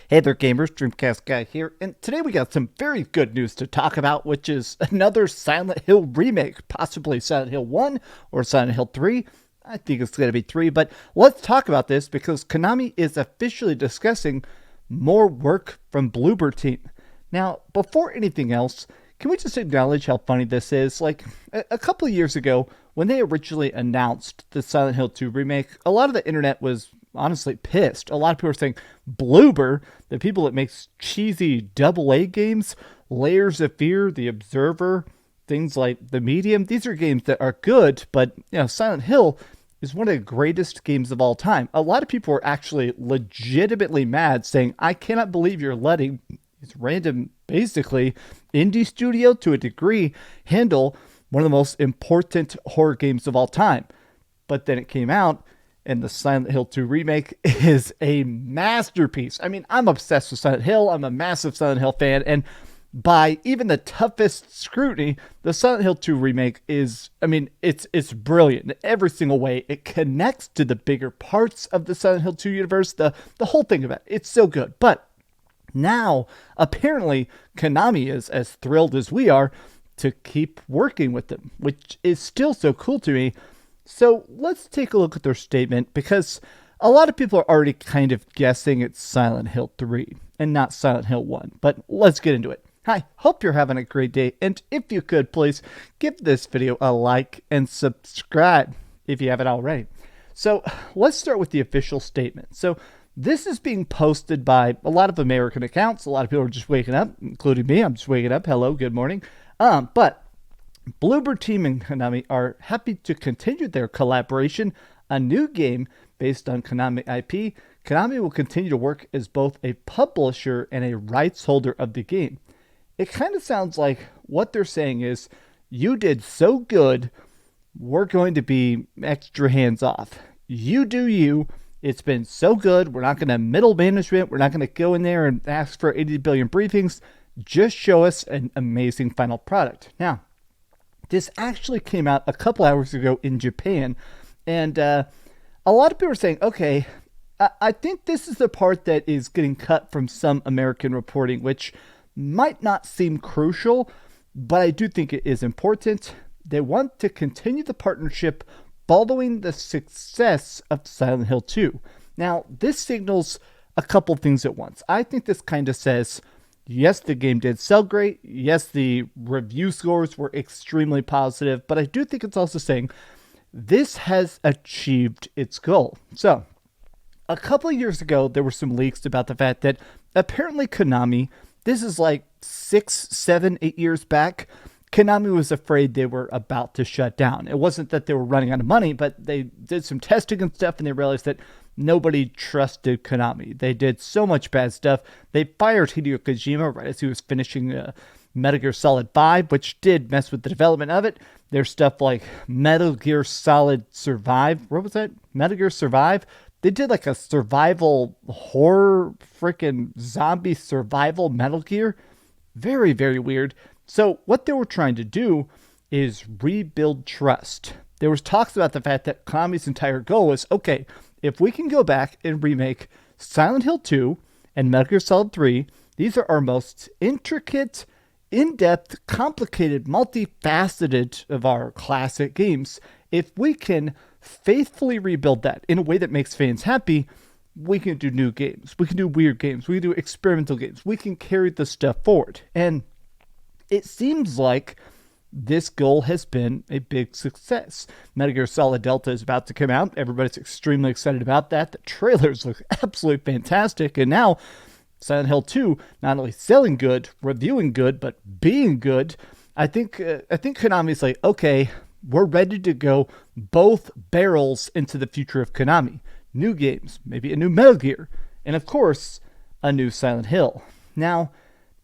Hey there gamers, DreamcastGuy here, and today we got some very good news to talk about, which is another Silent Hill remake, possibly Silent Hill 1 or Silent Hill 3. I think it's going to be 3, but let's talk about this because Konami is officially discussing more work from Bloober Team. Now, before anything else, can we just acknowledge how funny this is? Like, a couple of years ago, when they originally announced the Silent Hill 2 remake, a lot of the internet was honestly pissed. A lot of people are saying, Bloober, the people that makes cheesy AA games, Layers of Fear, The Observer, things like The Medium, these are games that are good, but, Silent Hill is one of the greatest games of all time. A lot of people were actually legitimately mad, saying, I cannot believe you're letting this random, basically, indie studio, to a degree, handle one of the most important horror games of all time. But then it came out, and the Silent Hill 2 remake is a masterpiece. I mean, I'm obsessed with Silent Hill. I'm a massive Silent Hill fan. And by even the toughest scrutiny, the Silent Hill 2 remake is, it's brilliant in every single way. It connects to the bigger parts of the Silent Hill 2 universe. The whole thing of it. It's so good. But now, apparently, Konami is as thrilled as we are to keep working with them, which is still so cool to me. So let's take a look at their statement, because a lot of people are already kind of guessing it's Silent Hill 3 and not Silent Hill 1. But let's get into it. Hi, hope you're having a great day. And if you could, please give this video a like and subscribe if you haven't already. So let's start with the official statement. So this is being posted by a lot of American accounts. A lot of people are just waking up, including me. I'm just waking up. Hello, good morning. But Bloober Team and Konami are happy to continue their collaboration. A new game based on Konami IP. Konami will continue to work as both a publisher and a rights holder of the game. It kind of sounds like what they're saying is, you did so good, we're going to be extra hands off. You do you. It's been so good. We're not going to middle management. We're not going to go in there and ask for 80 billion briefings. Just show us an amazing final product. Now, this actually came out a couple hours ago in Japan, and a lot of people are saying, okay, I think this is the part that is getting cut from some American reporting, which might not seem crucial, but I do think it is important. They want to continue the partnership following the success of Silent Hill 2. Now, this signals a couple things at once. I think this kind of says, yes, the game did sell great. Yes, the review scores were extremely positive. But I do think it's also saying this has achieved its goal. So, a couple of years ago, there were some leaks about the fact that apparently Konami, this is like 6, 7, 8 years back, Konami was afraid they were about to shut down. It wasn't that they were running out of money, but they did some testing and stuff, and they realized that nobody trusted Konami. They did so much bad stuff. They fired Hideo Kojima right as he was finishing Metal Gear Solid 5, which did mess with the development of it. There's stuff like Metal Gear Solid Survive. What was that? Metal Gear Survive? They did like a survival horror, freaking zombie survival Metal Gear. Very, very weird. So what they were trying to do is rebuild trust. There was talks about the fact that Konami's entire goal was, okay, if we can go back and remake Silent Hill 2 and Metal Gear Solid 3, these are our most intricate, in-depth, complicated, multifaceted of our classic games. If we can faithfully rebuild that in a way that makes fans happy, we can do new games. We can do weird games. We can do experimental games. We can carry this stuff forward. And it seems like this goal has been a big success. Metal Gear Solid Delta is about to come out. Everybody's extremely excited about that. The trailers look absolutely fantastic. And now Silent Hill 2, not only selling good, reviewing good, but being good. I think Konami's like, okay, we're ready to go both barrels into the future of Konami. New games, maybe a new Metal Gear, and of course, a new Silent Hill. Now,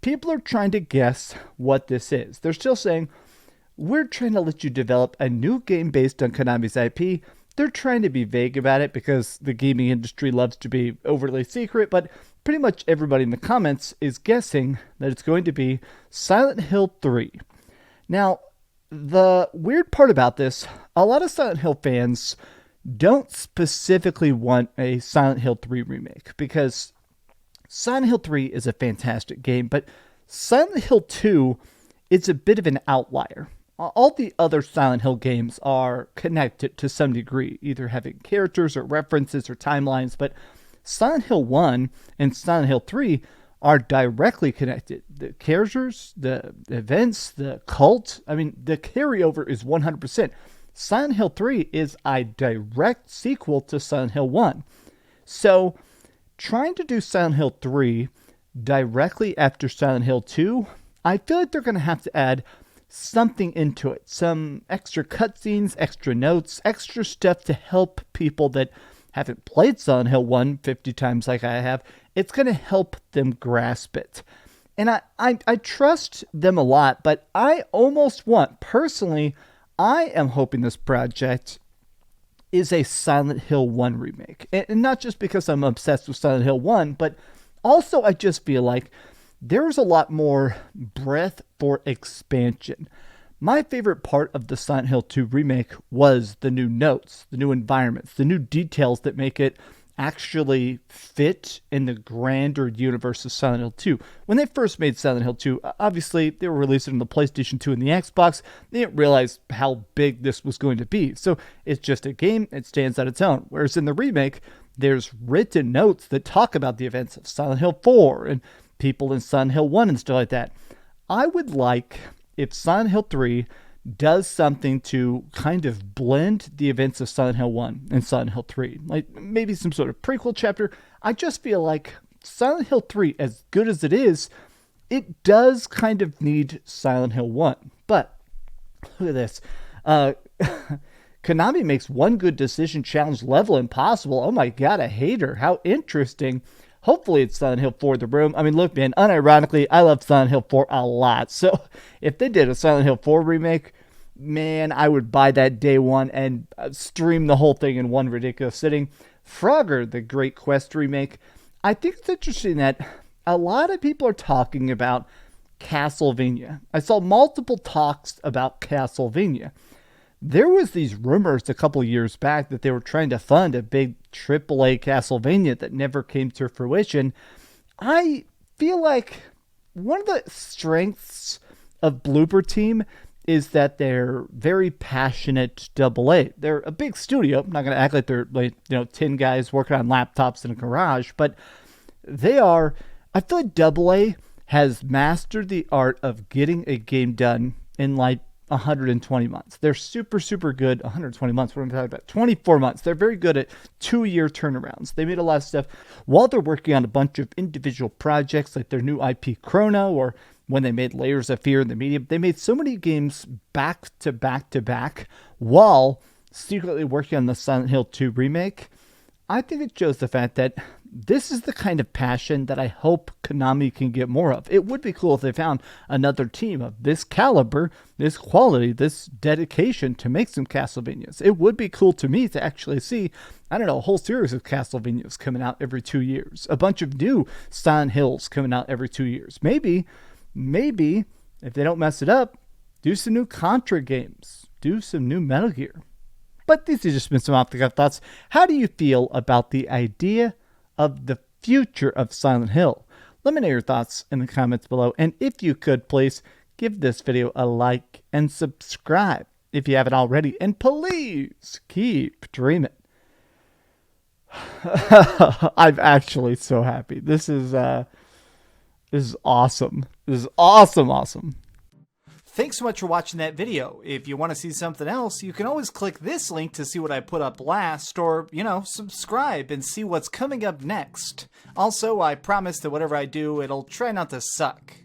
people are trying to guess what this is. They're still saying, we're trying to let you develop a new game based on Konami's IP. They're trying to be vague about it because the gaming industry loves to be overly secret, but pretty much everybody in the comments is guessing that it's going to be Silent Hill 3. Now, the weird part about this, a lot of Silent Hill fans don't specifically want a Silent Hill 3 remake, because Silent Hill 3 is a fantastic game, but Silent Hill 2 is a bit of an outlier. All the other Silent Hill games are connected to some degree, either having characters or references or timelines, but Silent Hill 1 and Silent Hill 3 are directly connected. The characters, the events, the cult, I mean, the carryover is 100%. Silent Hill 3 is a direct sequel to Silent Hill 1. So, trying to do Silent Hill 3 directly after Silent Hill 2, I feel like they're going to have to add something into it. Some extra cutscenes, extra notes, extra stuff to help people that haven't played Silent Hill 1 50 times like I have. It's going to help them grasp it. And I trust them a lot, but I almost want, personally, I am hoping this project is a Silent Hill 1 remake. And not just because I'm obsessed with Silent Hill 1, but also I just feel like there's a lot more breadth for expansion. My favorite part of the Silent Hill 2 remake was the new notes, the new environments, the new details that make it actually fit in the grander universe of Silent Hill 2. When they first made Silent Hill 2, obviously they were releasing on the PlayStation 2 and the Xbox. They didn't realize how big this was going to be. So it's just a game, it stands on its own. Whereas in the remake, there's written notes that talk about the events of Silent Hill 4 and people in Silent Hill 1 and stuff like that. I would like if Silent Hill 3 does something to kind of blend the events of Silent Hill 1 and Silent Hill 3. Like maybe some sort of prequel chapter. I just feel like Silent Hill 3, as good as it is, it does kind of need Silent Hill 1. But look at this. Konami makes one good decision challenge level impossible. Oh my god, a hater. How interesting. Hopefully it's Silent Hill 4 The Room. I mean, look, man, unironically, I love Silent Hill 4 a lot. So if they did a Silent Hill 4 remake, man, I would buy that day one and stream the whole thing in one ridiculous sitting. Frogger, the Great Quest remake. I think it's interesting that a lot of people are talking about Castlevania. I saw multiple talks about Castlevania. There was these rumors a couple years back that they were trying to fund a big AAA Castlevania that never came to fruition. I feel like one of the strengths of Bloober Team is that they're very passionate AA. They're a big studio. I'm not going to act like they're 10 guys working on laptops in a garage, but they are, I feel like AA has mastered the art of getting a game done in 120 months. They're super, super good. 120 months. What am I talking about? 24 months. They're very good at 2-year turnarounds. They made a lot of stuff while they're working on a bunch of individual projects like their new IP Chrono, or when they made Layers of Fear in the Medium. They made so many games back to back to back while secretly working on the Silent Hill 2 remake. I think it shows the fact that this is the kind of passion that I hope Konami can get more of. It would be cool if they found another team of this caliber, this quality, this dedication to make some Castlevanias. It would be cool to me to actually see, I don't know, a whole series of Castlevanias coming out every 2 years. A bunch of new Silent Hills coming out every 2 years. Maybe, if they don't mess it up, do some new Contra games. Do some new Metal Gear. But these have just been some off-the-cuff thoughts. How do you feel about the idea of the future of Silent Hill? Let me know your thoughts in the comments below. And if you could, please give this video a like and subscribe if you haven't already. And please keep dreaming. I'm actually so happy. This is awesome. This is awesome. Thanks so much for watching that video. If you want to see something else, you can always click this link to see what I put up last, or, subscribe and see what's coming up next. Also, I promise that whatever I do, it'll try not to suck.